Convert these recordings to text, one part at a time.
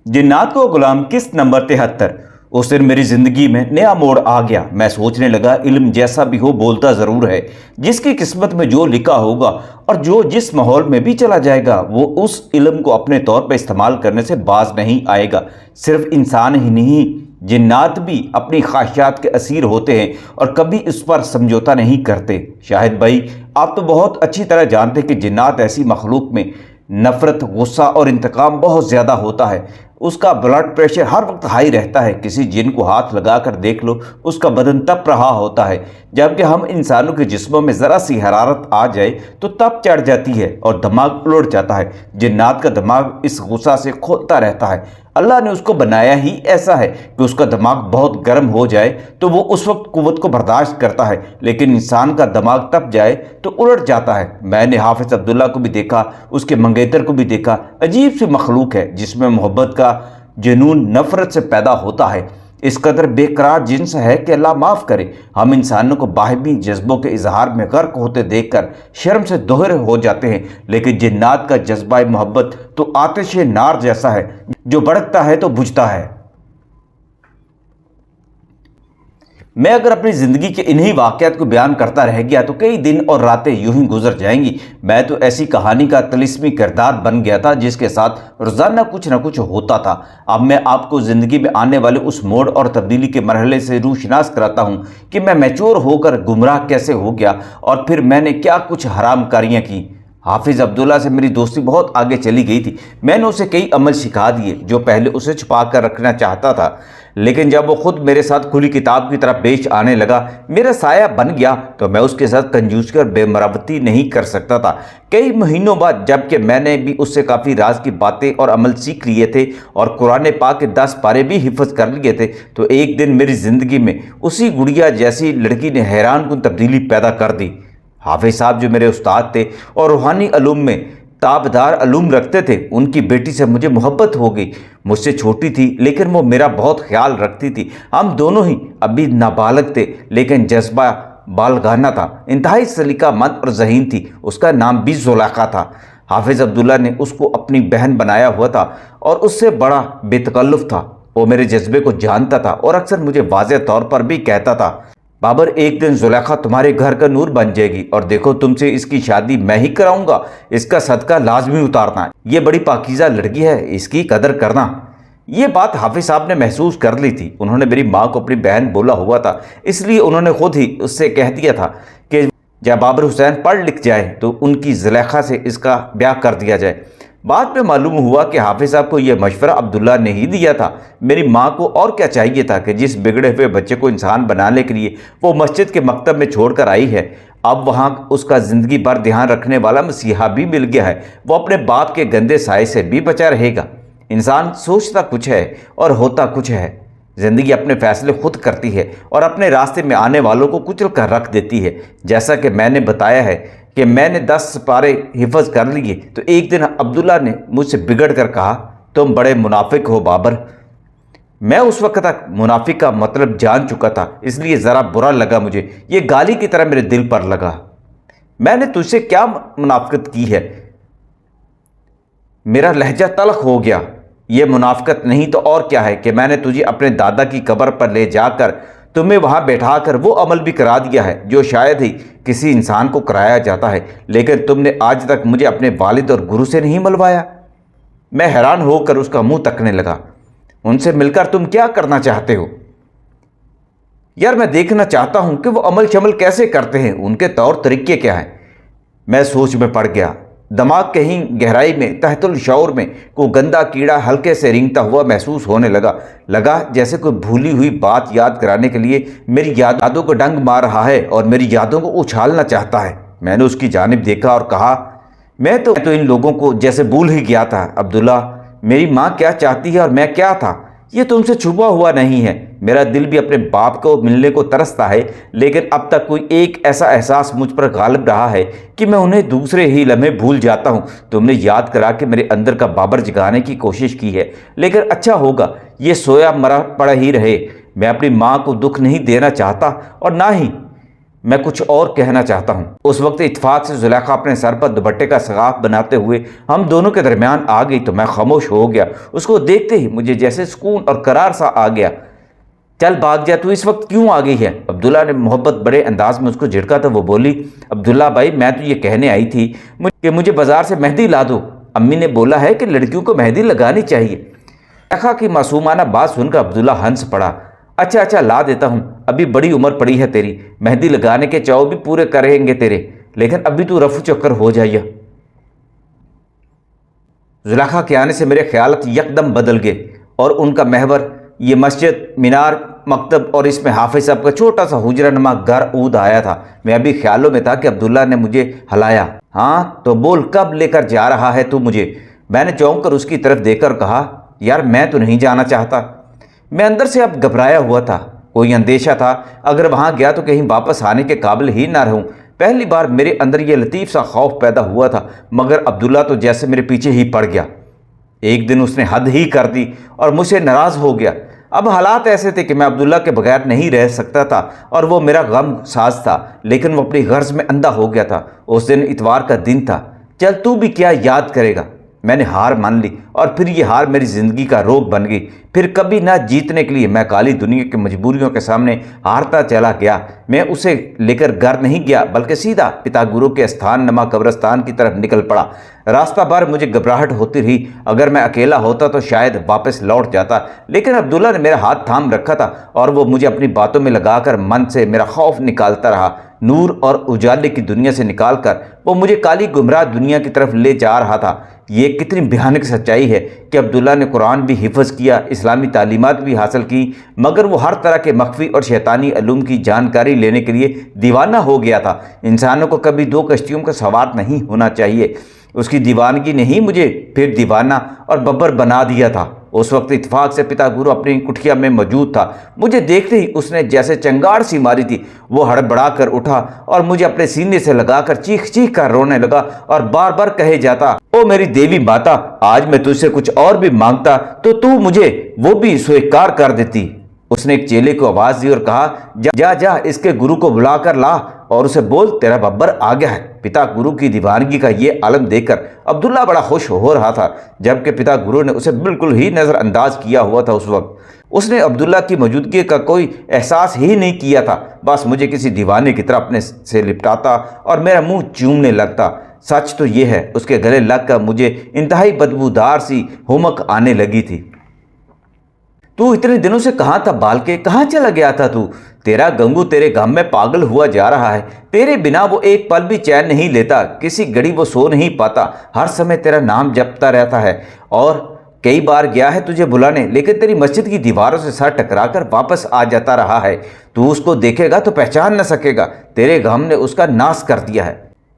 जिन्नात को गुलाम किस्त नंबर 73। उस दिन मेरी जिंदगी में नया मोड़ आ गया। मैं सोचने लगा, इल्म जैसा भी हो बोलता जरूर है। जिसकी किस्मत में जो लिखा होगा और जो जिस माहौल में भी चला जाएगा, वो उस इल्म को अपने तौर पर इस्तेमाल करने से बाज नहीं आएगा। सिर्फ इंसान ही नहीं, जिन्नात भी अपनी ख्वाहिशात के असीर होते हैं और कभी इस पर समझौता नहीं करते। शाहिद भाई, आप तो बहुत अच्छी तरह जानते हैं कि जिन्नात ऐसी मखलूक में नफरत, गुस्सा और इंतकाम बहुत ज़्यादा होता है। उसका ब्लड प्रेशर हर वक्त हाई रहता है। किसी जिन को हाथ लगाकर देख लो, उसका बदन तप रहा होता है। जबकि हम इंसानों के जिस्मों में ज़रा सी हरारत आ जाए तो तप चढ़ जाती है और दिमाग उलट जाता है। जिन्नात का दिमाग इस गुस्सा से खोलता रहता है। अल्लाह ने उसको बनाया ही ऐसा है कि उसका दिमाग बहुत गर्म हो जाए तो वो उस वक्त कुव्वत को बर्दाश्त करता है, लेकिन इंसान का दिमाग तप जाए तो उलट जाता है। मैंने हाफिज अब्दुल्ला को भी देखा, उसके मंगेतर को भी देखा। अजीब सी मखलूक है जिसमें मोहब्बत का जुनून नफरत से पैदा होता है। इस कदर बेकरार जिन्स है कि अल्लाह माफ़ करे। हम इंसानों को बाहमी जज्बों के इजहार में गर्क होते देखकर शर्म से दोहरे हो जाते हैं, लेकिन जिन्नात का जज्बा मोहब्बत तो आतिश नार जैसा है, जो भड़कता है तो बुझता है। मैं अगर अपनी ज़िंदगी के इन्हीं वाक़यात को बयान करता रह गया तो कई दिन और रातें यूं ही गुजर जाएंगी। मैं तो ऐसी कहानी का तिलिस्मी किरदार बन गया था जिसके साथ रोज़ाना कुछ न कुछ होता था। अब मैं आपको ज़िंदगी में आने वाले उस मोड़ और तब्दीली के मरहले से रूशनास कराता हूँ कि मैं मैच्योर होकर गुमराह कैसे हो गया और फिर मैंने क्या कुछ हराम कारियाँ की। हाफिज़ अब्दुल्ला से मेरी दोस्ती बहुत आगे चली गई थी। मैंने उसे कई अमल सिखा दिए जो पहले उसे छुपा कर रखना चाहता था, लेकिन जब वो खुद मेरे साथ खुली किताब की तरह पेश आने लगा, मेरा साया बन गया, तो मैं उसके साथ कंजूसी और बेमरावती नहीं कर सकता था। कई महीनों बाद जबकि मैंने भी उससे काफ़ी राज की बातें और अमल सीख लिए थे और कुरान पाक के 10 पारे भी हिफ्ज़ कर लिए थे, तो एक दिन मेरी ज़िंदगी में उसी गुड़िया जैसी लड़की ने हैरानकुन तब्दीली पैदा कर दी। हाफिज़ साहब जो मेरे उस्ताद थे और रूहानी अलूम में ताबदार अलूम रखते थे, उनकी बेटी से मुझे मोहब्बत हो गई। मुझसे छोटी थी लेकिन वो मेरा बहुत ख्याल रखती थी। हम दोनों ही अभी नाबालग थे, लेकिन जज्बा बालगाना था। इंतहाई सलीकामंद और ज़हीन थी। उसका नाम भी ज़ुलेखा था। हाफिज़ अब्दुल्ला ने उसको अपनी बहन बनाया हुआ था और उससे बड़ा बेतकल्लुफ़ था। वो मेरे जज्बे को जानता था और अक्सर मुझे वाज़ेह तौर पर भी कहता था, बाबर, एक दिन ज़ुलेखा तुम्हारे घर का नूर बन जाएगी और देखो, तुमसे इसकी शादी मैं ही कराऊंगा। इसका सदका लाजमी उतारना है। ये बड़ी पाकीज़ा लड़की है, इसकी कदर करना। ये बात हाफिज़ साहब ने महसूस कर ली थी। उन्होंने मेरी माँ को अपनी बहन बोला हुआ था, इसलिए उन्होंने खुद ही उससे कह दिया था कि जब बाबर हुसैन पढ़ लिख जाए तो उनकी ज़ुलेखा से इसका ब्याह कर दिया जाए। बाद में मालूम हुआ कि हाफिज़ साहब को यह मशवरा अब्दुल्ला ने ही दिया था। मेरी माँ को और क्या चाहिए था कि जिस बिगड़े हुए बच्चे को इंसान बनाने के लिए वो मस्जिद के मकतब में छोड़कर आई है, अब वहाँ उसका ज़िंदगी भर ध्यान रखने वाला मसीहा भी मिल गया है। वो अपने बाप के गंदे साए से भी बचा रहेगा। इंसान सोचता कुछ है और होता कुछ है। ज़िंदगी अपने फैसले खुद करती है और अपने रास्ते में आने वालों को कुचल कर रख देती है। जैसा कि मैंने बताया है कि मैंने 10 पारे हिफ्ज़ कर लिए, तो एक दिन अब्दुल्ला ने मुझसे बिगड़ कर कहा, तुम बड़े मुनाफिक हो बाबर। मैं उस वक्त तक मुनाफिक का मतलब जान चुका था, इसलिए ज़रा बुरा लगा मुझे। ये गाली की तरह मेरे दिल पर लगा। मैंने तुझसे क्या मुनाफिकत की है? मेरा लहजा तलख हो गया। ये मुनाफिकत नहीं तो और क्या है कि मैंने तुझे अपने दादा की कब्र पर ले जाकर तुम्हें वहाँ बैठाकर वो अमल भी करा दिया है जो शायद ही किसी इंसान को कराया जाता है, लेकिन तुमने आज तक मुझे अपने वालिद और गुरु से नहीं मिलवाया। मैं हैरान होकर उसका मुंह तकने लगा। उनसे मिलकर तुम क्या करना चाहते हो? यार, मैं देखना चाहता हूं कि वो अमल शमल कैसे करते हैं, उनके तौर तरीके क्या हैं। मैं सोच में पड़ गया। दिमाग कहीं गहराई में तहतुल शऊर में कोई गंदा कीड़ा हल्के से रेंगता हुआ महसूस होने लगा जैसे कोई भूली हुई बात याद कराने के लिए मेरी यादों को डंग मार रहा है और मेरी यादों को उछालना चाहता है। मैंने उसकी जानिब देखा और कहा, मैं तो इन लोगों को जैसे भूल ही गया था। अब्दुल्ला, मेरी माँ क्या चाहती है और मैं क्या था, ये तुमसे छुपा हुआ नहीं है। मेरा दिल भी अपने बाप को मिलने को तरसता है, लेकिन अब तक कोई एक ऐसा एहसास मुझ पर गालिब रहा है कि मैं उन्हें दूसरे ही लम्हे भूल जाता हूँ। तुमने याद करा के मेरे अंदर का बाबर जगाने की कोशिश की है, लेकिन अच्छा होगा ये सोया मरा पड़ा ही रहे। मैं अपनी माँ को दुख नहीं देना चाहता और ना ही میں کچھ اور کہنا چاہتا ہوں۔ اس وقت اتفاق سے زلیخا اپنے سر پر دوپٹے کا سگاف بناتے ہوئے ہم دونوں کے درمیان آ گئی تو میں خاموش ہو گیا۔ اس کو دیکھتے ہی مجھے جیسے سکون اور قرار سا آ گیا۔ چل بھاگ جا، تو اس وقت کیوں آ گئی ہے؟ عبداللہ نے محبت بڑے انداز میں اس کو جھڑکا تو وہ بولی، عبداللہ بھائی میں تو یہ کہنے آئی تھی کہ مجھے بازار سے مہندی لا دو، امی نے بولا ہے کہ لڑکیوں کو مہندی لگانی چاہیے۔ زلیخا کی معصومانہ بات سن کر عبداللہ ہنس پڑا۔ اچھا لا دیتا ہوں، ابھی بڑی عمر پڑی ہے تیری، مہندی لگانے کے چاؤ بھی پورے کریں گے تیرے، لیکن ابھی تو رفو چکر ہو جائیے۔ زلیخا کے آنے سے میرے خیالات یکدم بدل گئے اور ان کا محور یہ مسجد، مینار، مکتب اور اس میں حافظ صاحب کا چھوٹا سا حجرہ نما گھر اود آیا تھا۔ میں ابھی خیالوں میں تھا کہ عبداللہ نے مجھے ہلایا۔ ہاں تو بول، کب لے کر جا رہا ہے تو مجھے؟ میں نے چونک کر اس کی طرف دیکھ کر کہا، یار میں تو نہیں جانا چاہتا۔ میں اندر سے اب گھبرایا ہوا تھا، کوئی اندیشہ تھا اگر وہاں گیا تو کہیں واپس آنے کے قابل ہی نہ رہوں۔ پہلی بار میرے اندر یہ لطیف سا خوف پیدا ہوا تھا، مگر عبداللہ تو جیسے میرے پیچھے ہی پڑ گیا۔ ایک دن اس نے حد ہی کر دی اور مجھ سے ناراض ہو گیا۔ اب حالات ایسے تھے کہ میں عبداللہ کے بغیر نہیں رہ سکتا تھا اور وہ میرا غم ساز تھا، لیکن وہ اپنی غرض میں اندھا ہو گیا تھا۔ اس دن اتوار کا دن تھا۔ چل تو بھی کیا یاد کرے گا، میں نے ہار مان لی اور پھر یہ ہار میری زندگی کا روگ بن گئی۔ پھر کبھی نہ جیتنے کے لیے میں کالی دنیا کی مجبوریوں کے سامنے ہارتا چلا گیا۔ میں اسے لے کر گھر نہیں گیا بلکہ سیدھا پتا گرو کے استھان نما قبرستان کی طرف نکل پڑا۔ راستہ بھر مجھے گھبراہٹ ہوتی رہی، اگر میں اکیلا ہوتا تو شاید واپس لوٹ جاتا، لیکن عبداللہ نے میرا ہاتھ تھام رکھا تھا اور وہ مجھے اپنی باتوں میں لگا کر من سے میرا خوف نکالتا رہا۔ نور اور اجالے کی دنیا سے نکال کر وہ مجھے کالی گمراہ دنیا کی طرف لے جا رہا تھا۔ یہ کتنی بھیانک سچائی ہے کہ عبداللہ نے قرآن بھی حفظ کیا، اسلامی تعلیمات بھی حاصل کی، مگر وہ ہر طرح کے مخفی اور شیطانی علوم کی جانکاری لینے کے لیے دیوانہ ہو گیا تھا۔ انسانوں کو کبھی دو کشتیوں کا سوار نہیں ہونا چاہیے۔ اس کی دیوانگی نے ہی مجھے پھر دیوانہ اور ببر بنا دیا تھا۔ اس وقت اتفاق سے پتا گرو اپنی کٹھیا میں موجود تھا۔ مجھے دیکھتے ہی اس نے جیسے چنگاڑ سی ماری تھی، وہ ہڑبڑا کر اٹھا اور مجھے اپنے سینے سے لگا کر چیخ چیخ کر رونے لگا اور بار بار کہے جاتا، او میری دیوی ماتا، آج میں تجھ سے کچھ اور بھی مانگتا تو مجھے وہ بھی سویکار کر دیتی۔ اس نے ایک چیلے کو آواز دی اور کہا، جا اس کے گرو کو بلا کر لا اور اسے بول تیرا ببر آ گیا ہے۔ پتا گرو کی دیوانگی کا یہ عالم دیکھ کر عبداللہ بڑا خوش ہو رہا تھا، جبکہ پتا گرو نے اسے بالکل ہی نظر انداز کیا ہوا تھا۔ اس وقت اس نے عبداللہ کی موجودگی کا کوئی احساس ہی نہیں کیا تھا، بس مجھے کسی دیوانے کی طرح اپنے سے لپٹاتا اور میرا منہ چومنے لگتا۔ سچ تو یہ ہے اس کے گلے لگ کر مجھے انتہائی بدبودار سی ہمک آنے لگی تھی۔ تو اتنے دنوں سے کہاں تھا بال کے، کہاں چلا گیا تھا تو؟ تیرا گنگو تیرے غم میں پاگل ہوا جا رہا ہے، تیرے بنا وہ ایک پل بھی چین نہیں لیتا، کسی گھڑی وہ سو نہیں پاتا، ہر سمے تیرا نام جپتا رہتا ہے اور کئی بار گیا ہے تجھے بلانے، لیکن تیری مسجد کی دیواروں سے سر ٹکرا کر واپس آ جاتا رہا ہے۔ تو اس کو دیکھے گا تو پہچان نہ سکے گا، تیرے غم نے اس کا ناس کر دیا ہے۔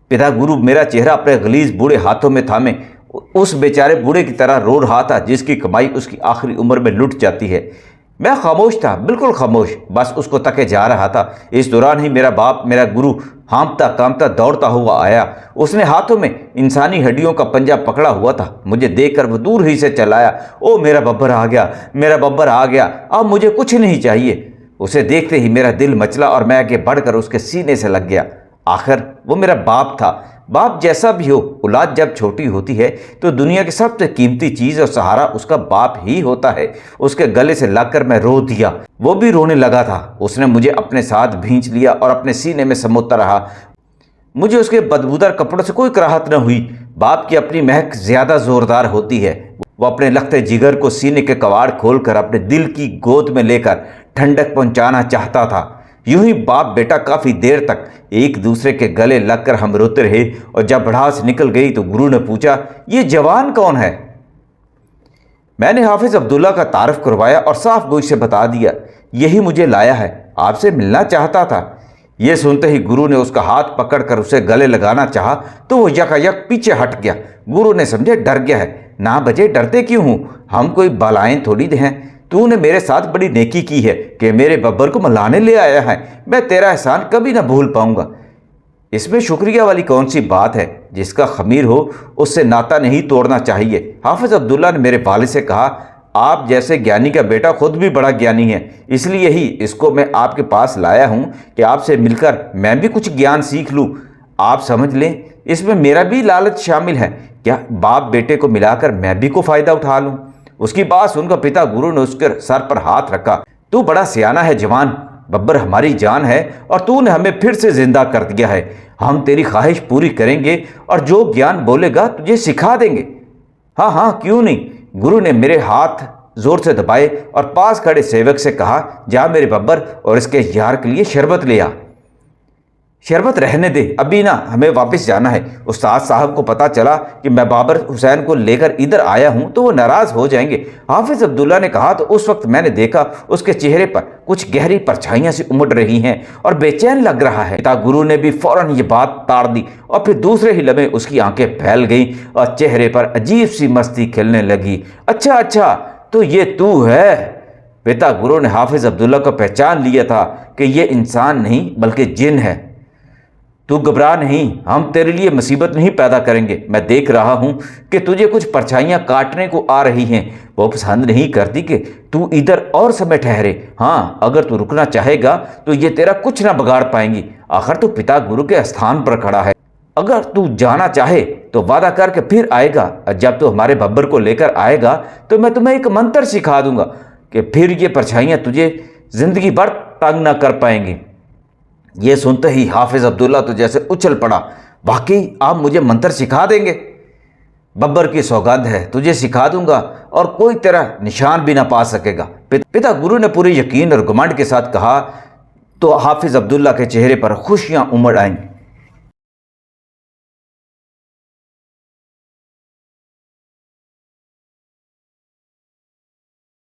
پتا گرو میرا چہرہ اپنے غلیظ بوڑھے ہاتھوں میں تھامے اس بیچارے بوڑھے کی طرح رو رہا تھا جس کی کمائی اس کی آخری عمر میں لٹ جاتی ہے۔ میں خاموش تھا، بالکل خاموش، بس اس کو تکے جا رہا تھا۔ اس دوران ہی میرا باپ، میرا گرو ہانپتا کامتا دوڑتا ہوا آیا۔ اس نے ہاتھوں میں انسانی ہڈیوں کا پنجہ پکڑا ہوا تھا۔ مجھے دیکھ کر وہ دور ہی سے چلایا، او میرا ببر آ گیا، میرا ببر آ گیا، اب مجھے کچھ نہیں چاہیے۔ اسے دیکھتے ہی میرا دل مچلا اور میں آگے بڑھ کر اس کے سینے سے لگ گیا۔ آخر وہ میرا باپ تھا۔ باپ جیسا بھی ہو، اولاد جب چھوٹی ہوتی ہے تو دنیا کی سب سے قیمتی چیز اور سہارا اس کا باپ ہی ہوتا ہے۔ اس کے گلے سے لگ کر میں رو دیا، وہ بھی رونے لگا تھا۔ اس نے مجھے اپنے ساتھ بھینچ لیا اور اپنے سینے میں سموتا رہا۔ مجھے اس کے بدبودار کپڑوں سے کوئی کراہت نہ ہوئی۔ باپ کی اپنی مہک زیادہ زوردار ہوتی ہے۔ وہ اپنے لختے جگر کو سینے کے کواڑ کھول کر اپنے دل کی گود میں لے کر ٹھنڈک پہنچانا چاہتا تھا۔ یوں ہی باپ بیٹا کافی دیر تک ایک دوسرے کے گلے لگ کر ہم روتے رہے اور جب بڑھاس نکل گئی تو گرو نے پوچھا، یہ جوان کون ہے؟ میں نے حافظ عبداللہ کا تعارف کروایا اور صاف گوئی سے بتا دیا، یہی مجھے لایا ہے، آپ سے ملنا چاہتا تھا۔ یہ سنتے ہی گرو نے اس کا ہاتھ پکڑ کر اسے گلے لگانا چاہا تو وہ یکایک پیچھے ہٹ گیا۔ گرو نے سمجھے ڈر گیا ہے۔ نہ بجے ڈرتے کیوں ہوں، ہم کوئی بالائیں تھوڑی ہیں، تو نے میرے ساتھ بڑی نیکی کی ہے کہ میرے ببر کو ملانے لے آیا ہے، میں تیرا احسان کبھی نہ بھول پاؤں گا۔ اس میں شکریہ والی کون سی بات ہے؟ جس کا خمیر ہو اس سے ناتا نہیں توڑنا چاہیے۔ حافظ عبداللہ نے میرے والد سے کہا، آپ جیسے ज्ञानी کا बेटा खुद भी बड़ा ज्ञानी है, इसलिए ही इसको मैं आपके पास लाया हूँ कि आपसे मिलकर मैं भी कुछ ज्ञान सीख लूँ. आप समझ लें, इसमें मेरा भी लालच शामिल है. क्या बाप बेटे को मिलाकर मैं भी को फ़ायदा उठा लूँ. उसकी बात सुनकर पिता गुरु ने उसके सर पर हाथ रखा. तू बड़ा सियाना है जवान. बब्बर हमारी जान है और तूने हमें फिर से जिंदा कर दिया है. हम तेरी ख्वाहिश पूरी करेंगे और जो ज्ञान बोलेगा तुझे सिखा देंगे. हाँ हाँ क्यों नहीं. गुरु ने मेरे हाथ जोर से दबाए और पास खड़े सेवक से कहा, जा मेरे बब्बर और इसके यार के लिए शरबत ले आ. शरबत रहने दे, अभी ना हमें वापस जाना है. उस्ताद साहब को पता चला कि मैं बाबर हुसैन को लेकर इधर आया हूं तो वो नाराज हो जाएंगे. हाफिज अब्दुल्ला ने कहा. तो उस वक्त मैंने देखा उसके चेहरे पर कुछ गहरी परछाइयां सी उमड़ रही हैं और बेचैन लग रहा है. पिता गुरु ने भी फौरन ये बात ताड़ दी और फिर दूसरे ही लम्हे उसकी आंखें फैल गईं और चेहरे पर अजीब सी मस्ती खिलने लगी. अच्छा अच्छा, तो ये तू है. पिता गुरु ने हाफिज अब्दुल्ला को पहचान लिया था कि ये इंसान नहीं बल्कि जिन है. तू घबरा नहीं, हम तेरे लिए मुसीबत नहीं पैदा करेंगे. मैं देख रहा हूँ कि तुझे कुछ परछाइयाँ काटने को आ रही हैं. वो पसंद नहीं करती कि तू इधर और समय ठहरे. हाँ, अगर तू रुकना चाहेगा तो ये तेरा कुछ ना बिगाड़ पाएंगी. आखिर तू पिता गुरु के स्थान पर खड़ा है. अगर तू जाना चाहे तो वादा करके फिर आएगा. जब तू हमारे बब्बर को लेकर आएगा तो मैं तुम्हें एक मंत्र सिखा दूंगा कि फिर ये परछाइयाँ तुझे जिंदगी भर तंग ना कर पाएंगी. ये सुनते ही हाफिज अब्दुल्ला तो जैसे उछल पड़ा. वाकई आप मुझे मंत्र सिखा देंगे? बब्बर की सौगंध है, तुझे सिखा दूंगा और कोई तेरा निशान भी ना पा सकेगा. पिता गुरु ने पूरे यकीन और घमंड के साथ कहा तो हाफिज अब्दुल्ला के चेहरे पर खुशियां उमड़ आईं.